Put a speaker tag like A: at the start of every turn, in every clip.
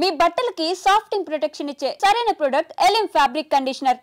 A: మీ బట్టలకి సాఫ్టింగ్ ప్రొటెక్షన్ ఇచ్చే సరైన ప్రొడక్ట్ ఎలిమ్ ఫ్యాబ్రిక్ కండిషనర్.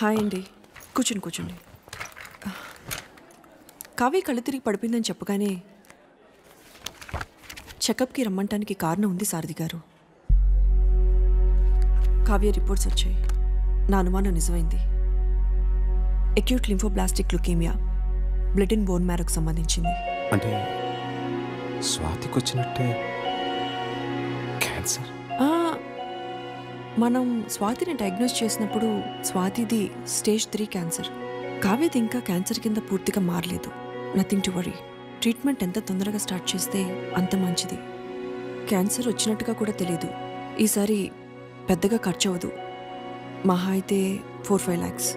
B: హాయ్ అండి, కూర్చోండి. కావ్య కళ్ళు తిరిగి పడిపోయిందని చెప్పగానే చెకప్కి రమ్మంటానికి కారణం ఉంది సారథి గారు. కావ్య రిపోర్ట్స్ వచ్చాయి. నా అనుమానం నిజమైంది. Acute lymphoblastic leukaemia, blood and bone మ్యారోకు సంబంధించింది.
C: అంటే స్వాతికి వచ్చినట్టే క్యాన్సర్.
B: మనం స్వాతిని డయాగ్నోస్ చేసినప్పుడు స్వాతిది స్టేజ్ 3 క్యాన్సర్. కావ్యది ఇంకా క్యాన్సర్ కింద పూర్తిగా మారలేదు. Nothing to worry. ట్రీట్మెంట్ ఎంత తొందరగా స్టార్ట్ చేస్తే అంత మంచిది. క్యాన్సర్ వచ్చినట్టుగా కూడా తెలీదు. ఈసారి పెద్దగా ఖర్చు అవ్వదు. మహా అయితే 4-5 lakhs.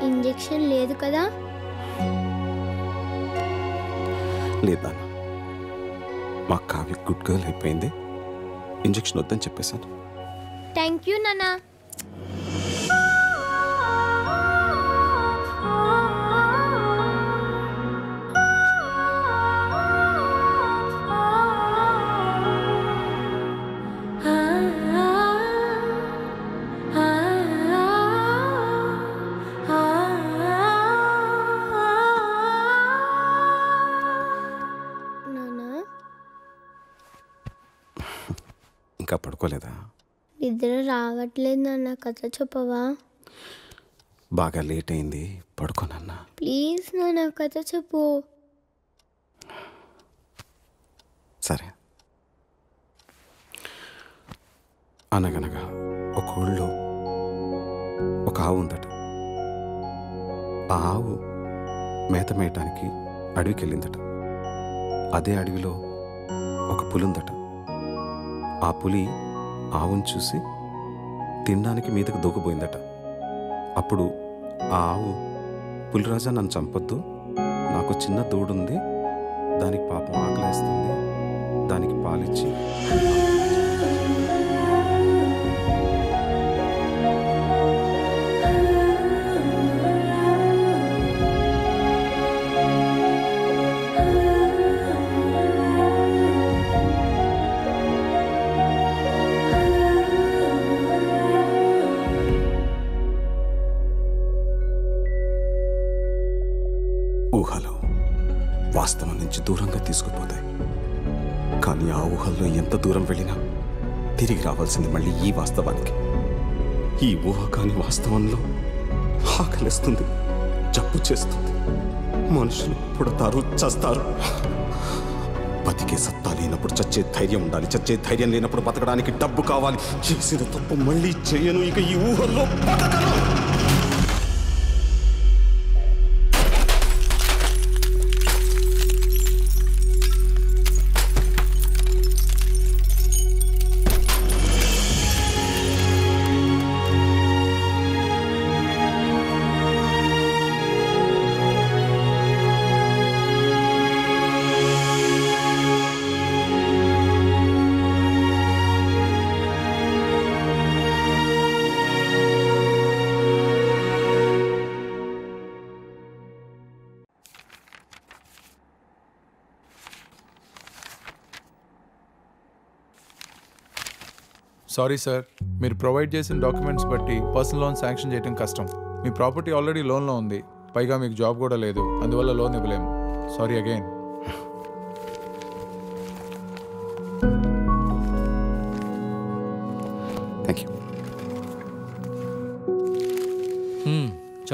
D: ఇంజెక్షన్ లేదు కదా?
C: లేదా మా కావ్య గుడ్ గర్ల్ అయిపోయింది. ఇంజెక్షన్ వద్దని చెప్పేశాను.
D: థ్యాంక్ యూ నానా.
C: ఇంకా పడుకోలేదా?
D: నిద్ర రావట్లేదు నాన్న, కథ చెప్పవా?
C: బాగా లేట్ అయింది, పడుకోనన్నా.
D: ప్లీజ్ నాన్న, కథ చెప్పు.
C: సరే. అనగనగా ఒక ఊళ్ళో ఒక ఆవు ఉందట. ఆ ఆవు మేత మేయటానికి అడవికి వెళ్ళిందట. అదే అడవిలో ఒక పులి ఉందట. ఆ పులి ఆవును చూసి తినడానికి మీదకి దూకపోయిందట. అప్పుడు ఆ ఆవు, పులిరాజా నన్ను చంపొద్దు, నాకు చిన్న దూడుంది, దానికి పాపం ఆకలేస్తుంది, దానికి పాలిచ్చి ఊహలు వాస్తవం నుంచి దూరంగా తీసుకుపోతాయి. కానీ ఆ ఊహల్లో ఎంత దూరం వెళ్ళినా తిరిగి రావాల్సింది మళ్ళీ ఈ వాస్తవానికి. ఈ ఊహ కాని వాస్తవంలో ఆకలిస్తుంది, జబ్బు చేస్తుంది, మనుషులు పుడతారు, చస్తారు. బతికే సత్తా లేనప్పుడు చచ్చే ధైర్యం ఉండాలి, చచ్చే ధైర్యం లేనప్పుడు బతకడానికి డబ్బు కావాలి. చేసిన తప్పు మళ్ళీ చేయను, ఇక ఈ ఊహల్లో బతకను.
E: సారీ సార్, మీరు ప్రొవైడ్ చేసిన డాక్యుమెంట్స్ బట్టి పర్సనల్ లోన్ శాంక్షన్ చేయడం కష్టం. మీ ప్రాపర్టీ ఆల్రెడీ లోన్లో ఉంది, పైగా మీకు జాబ్ కూడా లేదు, అందువల్ల లోన్ ఇవ్వలేము. Sorry again.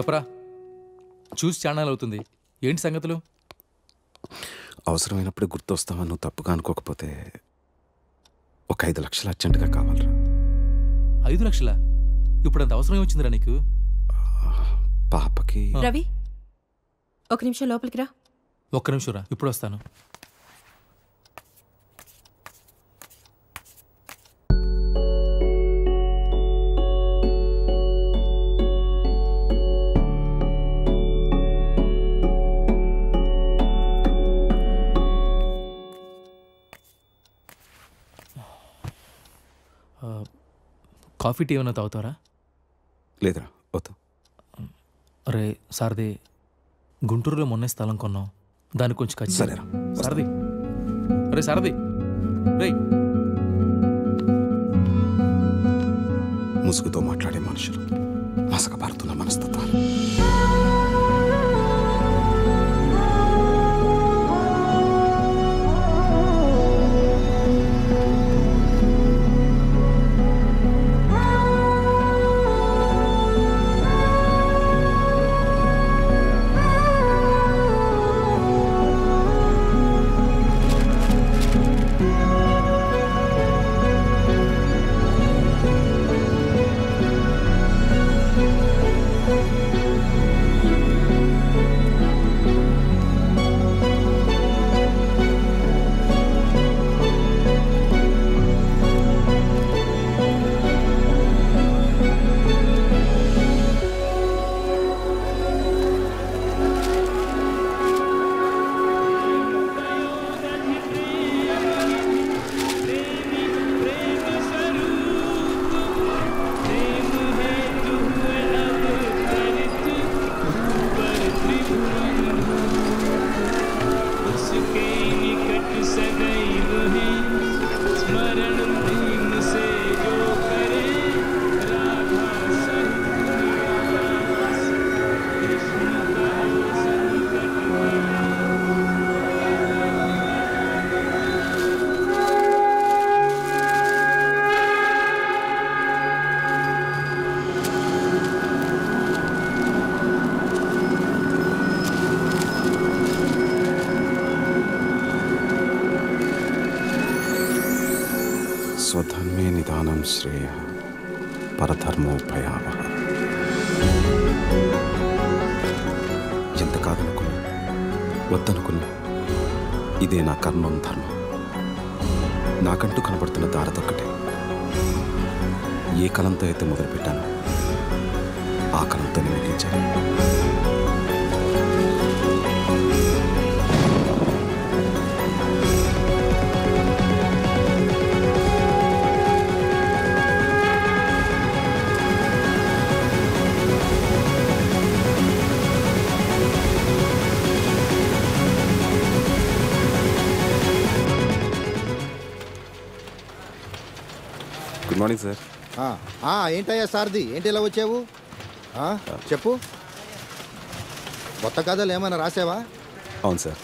F: చెప్పరా, చూసి ఛానల్ అవుతుంది, ఏంటి సంగతులు?
C: అవసరమైనప్పుడు గుర్తొస్తావని నువ్వు తప్పుగా అనుకోకపోతే ఒక 5 లక్షలు అర్జెంటుగా కావాలరా.
F: 5 లక్షలా? ఇప్పుడు అంత అవసరం ఏమొచ్చిందిరా నీకు?
C: పాపకి
B: రవి, ఒక నిమిషం లోపలికి రా.
F: ఒక్క నిమిషం రా, ఇప్పుడు వస్తాను. కాఫీ టీ ఏమైనా తాగుతారా?
C: లేదురా, వద్దు.
F: అరే సారథి, గుంటూరులో మొన్నే స్థలం కొన్నాం, దానికి కొంచెం ఖర్చు.
C: సరేరా.
F: సారథి, అరే సారథి, రే.
C: ముసుగుతో మాట్లాడే మనుషులు, మసకబారుతున్న మనస్తత్వాలు. స్వధర్మే నిదానం శ్రేయ పరధర్మో భయావహ. ఎంత కాదనుకున్నా, వద్దనుకున్నా, ఇదే నా కర్మం ధర్మం. నాకంటూ కనబడుతున్న దారదొక్కటే. ఏ కలంతో అయితే మొదలుపెట్టానో ఆ కలంతో ముగించాను. Good morning sir.
G: ఏంటయ్యా సారథి, ఏంటి ఇలా వచ్చావు? చెప్పు, కొత్త కథలు ఏమైనా రాసావా?
C: అవును సార్.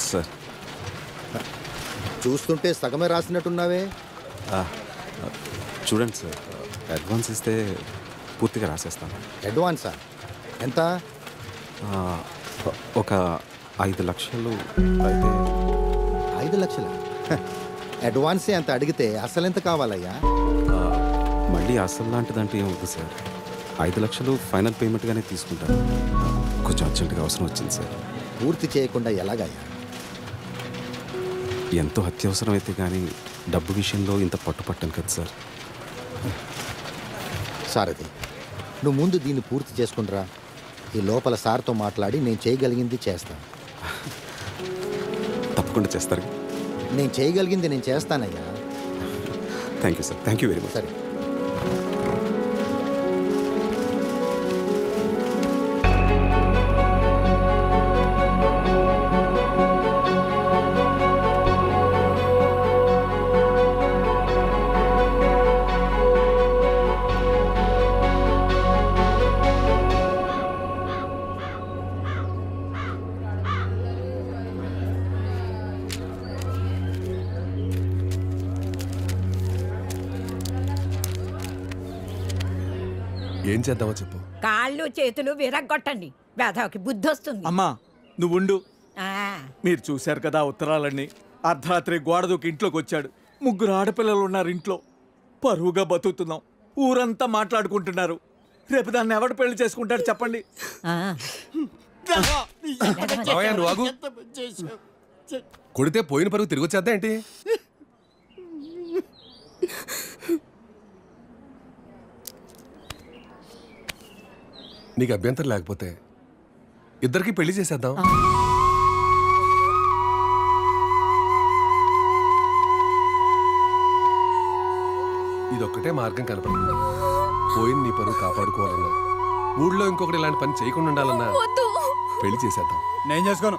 C: సార్
G: చూస్తుంటే సగమే రాసినట్టున్నావే.
C: చూడండి సార్, అడ్వాన్స్ ఇస్తే పూర్తిగా రాసేస్తాను.
G: అడ్వాన్సా? ఎంత?
C: ఒక 5 లక్షలు అయితే.
G: 5 లక్షలా? అడ్వాన్సే అంత అడిగితే అసలు ఎంత కావాలయ్యా?
C: మళ్ళీ అసలు లాంటిదంటే ఏమవుతుంది సార్? 5 లక్షలు ఫైనల్ పేమెంట్గానే తీసుకుంటాను. కొంచెం అర్జెంటుగా అవసరం వచ్చింది సార్.
G: పూర్తి చేయకుండా ఎలాగయ్యా?
C: ఎంతో అత్యవసరం అయితే కానీ డబ్బు విషయంలో ఇంత పట్టుపట్టాను కదా సార్.
G: సారథి, నువ్వు ముందు దీన్ని పూర్తి చేసుకుంటురా. ఈ లోపల సార్తో మాట్లాడి నేను చేయగలిగింది చేస్తాను.
C: తప్పకుండా చేస్తారు.
G: నేను చేయగలిగింది నేను చేస్తానయ్యా.
C: Thank you sir. Thank you very much.
G: సరే.
H: ఏం చేద్దామో చెప్పు.
I: కాళ్ళు చేతులు విరగ్గొట్టండి, వేధవకి బుద్ధి వస్తుంది.
J: అమ్మా నువ్వుండు.
I: ఆ,
J: మీరు చూశారు కదా ఉత్తరాలన్నీ. అర్ధరాత్రి గోడ దూకి ఇంట్లోకి వచ్చాడు. 3 ఆడపిల్లలు ఉన్నారు ఇంట్లో. పరువుగా బతుకుతున్నాం. ఊరంతా మాట్లాడుకుంటున్నారు. రేపు దాన్ని ఎవడు పెళ్లి చేసుకుంటాడు చెప్పండి.
I: ఆ.
H: నువ్వు ఆగు. కొడితే పోయిన పరుగు తిరిగి వచ్చేద్దా ఏంటి? నీకు అభ్యంతరం లేకపోతే ఇద్దరికి పెళ్లి చేసేద్దాం. ఇదొక్కటే మార్గం కనపడింది. పోయిన నీ పరువు కాపాడుకోవాలన్నా, ఊళ్ళో ఇంకొకటి ఇలాంటి పని చేయకుండా ఉండాలన్నా పెళ్లి చేసేద్దాం.
J: నేను చేసుకోను.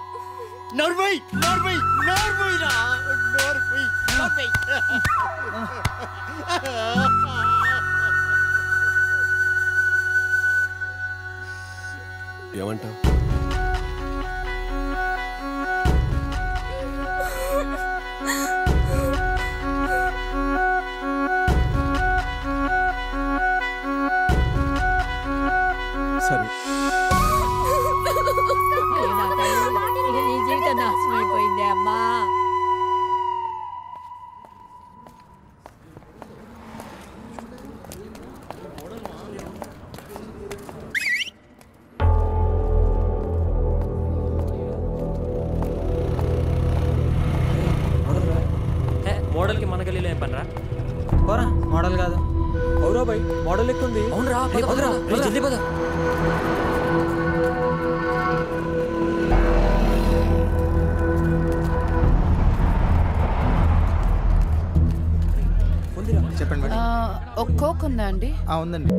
H: ఏమంటావు?
J: సరే.
I: ఇక నీ జీవితం నాశనం అయిపోయిందే అమ్మా.
K: మోడల్కి మన గల్లీలో ఏం పనిరా?
J: పోరా, మోడల్ కాదు. అవురా బాయ్, మోడల్ ఎక్కుంది.
K: అవునరా, జల్దీ పద.
J: చెప్పండి మేడం.
L: ఒక కోక్ ఉందా అండి?
J: ఉందండి.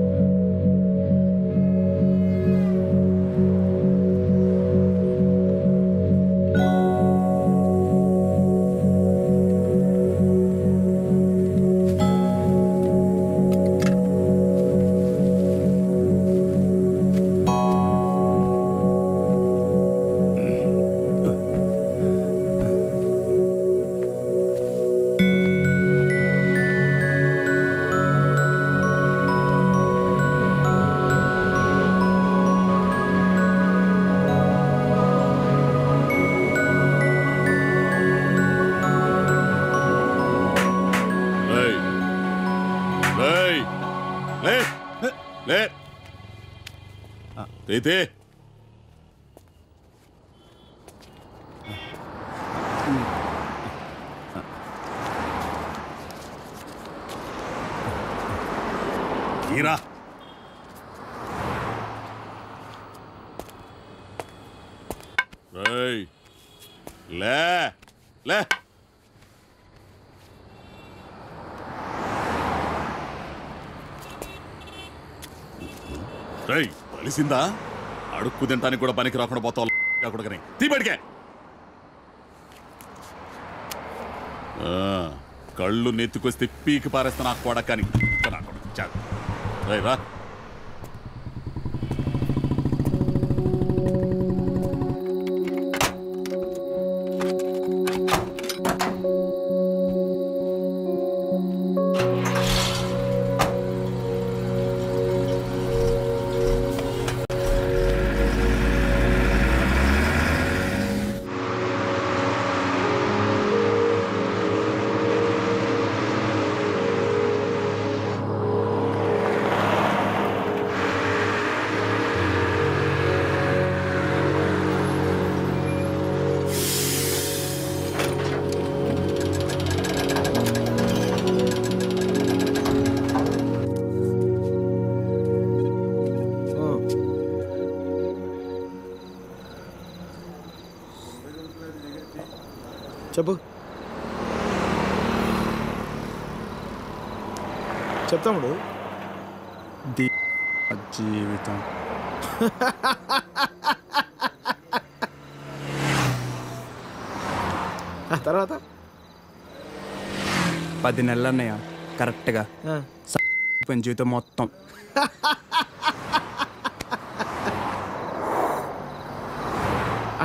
M: అయితే ఈరా లే లే రేయ్ తెలిసిందా? అడుక్కు తింటానికి కూడా పనికి రాకుండా పోతావు. తీబడికే కళ్ళు నెత్తుకొస్తే పీకి పారేస్తా నాకు కూడా. కానీ రా
J: చెప్పు. చెప్తాముడు. జీవితం తర్వాత 10 నెలలు అన్నయ్య కరెక్ట్గా జీవితం మొత్తం.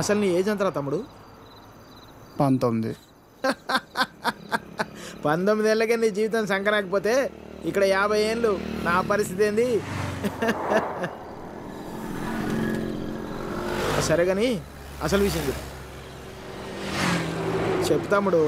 J: అసలు నీ ఏజ్ ఎంతరా తమ్ముడు? 19. 19 ఏళ్ళకే నీ జీవితం సంకరాకపోతే ఇక్కడ 50 ఏళ్ళు నా పరిస్థితి ఏంది?
L: సరే కానీ అసలు విషయం చెప్తాముడు.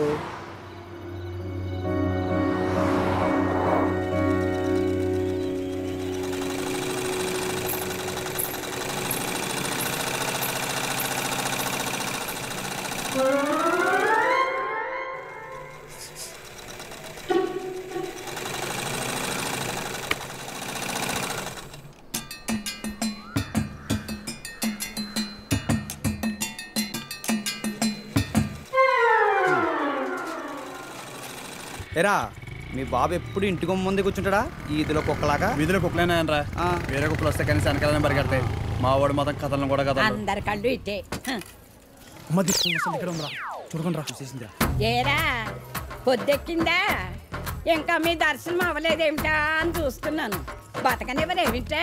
N: ఎరా మీ బాబు ఎప్పుడు ఇంటికి ముందే కూర్చుంటాడా ఈదిలో కుక్కలాగా?
O: వీధిలో కుక్కలేనాయనరా, వేరే కుక్కలు వస్తే కనీసం వెనకాలనే పరిగెడతాయి. మా వాడు మాత్రం కథలను కూడా కదా
I: అందరి కళ్ళు ఇట్టే.
O: చూడకుండా రా, చూసేసిందిరా.
I: ఏరా పొద్దెక్కిందా? ఇంకా మీ దర్శనం అవ్వలేదేమిటా అని చూస్తున్నాను. బతకనివ్వరేమిటా?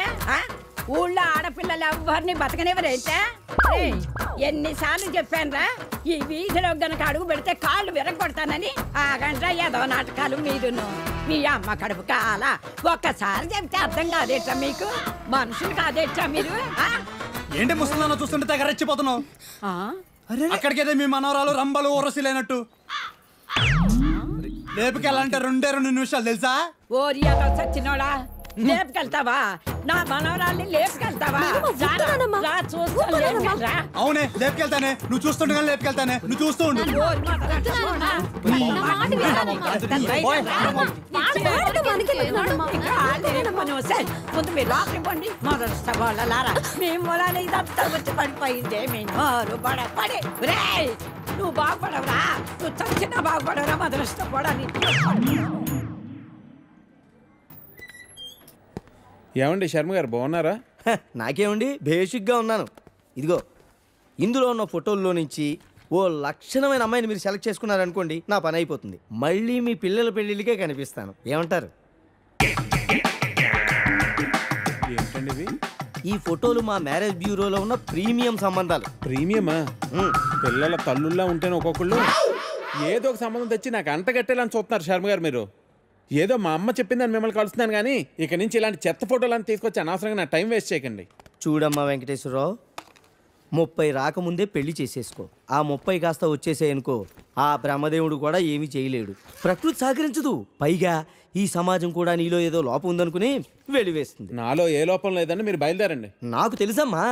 I: ఊళ్ళో ఆడపిల్లలు ఎవ్వరిని బతకనివ్వరేంటా? ఎన్నిసార్లు చెప్పానురా, ఈ వీధిలో గనక అడుగు పెడితే కాళ్ళు విరగొడతానని. ఆగండ్రా ఏదో నాటకాలు మీరును. మీ అమ్మ కడుపు కాల ఒక్కసారి చెప్తే అర్థం కాదేట్రా మీకు? మనుషులు కాదేట్రా మీరు?
O: ఏంటి ముసలినా చూస్తుంటే తెగ రెచ్చిపోతున్నావు? అక్కడికైతే మీ మనవరాలు రంబలు ఊరసిలేనట్టు లేపుకెళ్ళాలంటే 2 నిమిషాలు తెలుసా?
I: ఓరియాతో సచ్చినోడా, లేపుకెళ్తావా? నా మనవరాల్ని లేపుకెళ్తావా?
O: అవునే లేపుకెళ్తానే, నువ్వు చూస్తుండగా లేపుకెళ్తానే, నువ్వు చూస్తూ ఉండు.
I: ముందు మీరు లోపలికి పండి. మొదటి వాళ్ళలారా మీ మూలాన్ని ఇదంతా వచ్చి పడిపోయిందే. మీ నోరు పడే నువ్వు బాగుపడవురా, నువ్వు చచ్చినా బాగుపడవురా. మొదలష్టపడాలి.
P: ఏమండి శర్మ గారు బాగున్నారా?
N: నాకేమండి, బేసిక్గా ఉన్నాను. ఇదిగో ఇందులో ఉన్న ఫోటోల్లో నుంచి ఓ లక్షణమైన అమ్మాయిని మీరు సెలెక్ట్ చేసుకున్నారనుకోండి, నా పని అయిపోతుంది. మళ్ళీ మీ పిల్లల పెళ్ళిళ్ళకే కనిపిస్తాను. ఏమంటారు?
P: ఏంటండి ఇవి?
N: ఈ ఫోటోలు మా మ్యారేజ్ బ్యూరోలో ఉన్న ప్రీమియం సంబంధాలు.
P: ప్రీమియమా? పిల్లల తల్లుల్లా ఉంటేనే ఒక్కొక్కళ్ళు ఏదో ఒక సంబంధం తెచ్చి నాకు అంటగట్టేలా చూస్తున్నారు శర్మ గారు మీరు. ఏదో మా అమ్మ చెప్పిందని మిమ్మల్ని కలుస్తున్నాను కానీ ఇక నుంచి ఇలాంటి చెత్త ఫోటోలను తీసుకొచ్చి అనవసరంగా నా టైం వేస్ట్ చేయకండి.
N: చూడమ్మా వెంకటేశ్వరరావు, 30 రాకముందే పెళ్లి చేసేసుకో. ఆ 30 కాస్త వచ్చేసేయనుకో, ఆ బ్రహ్మదేవుడు కూడా ఏమీ చేయలేడు. ప్రకృతి సహకరించదు. పైగా ఈ సమాజం కూడా నీలో ఏదో లోపం ఉందనుకుని వెలివేస్తుంది.
P: నాలో ఏ లోపం లేదని మీరు బయలుదేరండి.
N: నాకు తెలుసమ్మా,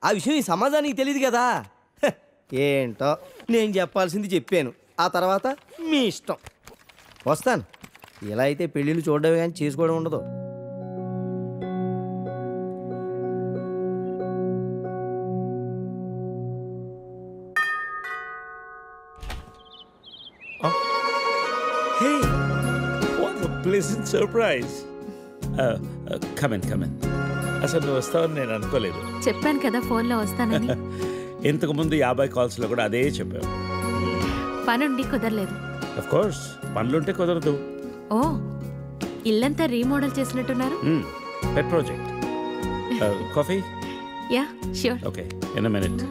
N: ఆ విషయం ఈ సమాజానికి తెలియదు కదా. ఏంటో నేను చెప్పాల్సింది చెప్పాను, ఆ తర్వాత మీ ఇష్టం. వస్తాను. ఇలా అయితే పెళ్ళిళ్ళు చూడడమే కానీ చేసుకోవడం ఉండదు.
Q: Hey, what a pleasant surprise. Come in. అసలు నువ్వు వస్తావని నేను అనుకోలేదు.
R: చెప్పాను కదా ఫోన్లో వస్తానని.
Q: ఇంతకుముందు 50 కాల్స్లో కూడా అదే చెప్పావు.
R: పనుండి కుదరలేదు.
Q: ఆఫ్ కోర్స్ పనులుంటే కుదరదు.
R: ఓ, ఇల్లంతా రీమోడల్ చేసినట్టున్నారు.
Q: పెట్ project. Coffee?
R: Yeah sure.
Q: Okay, in a minute.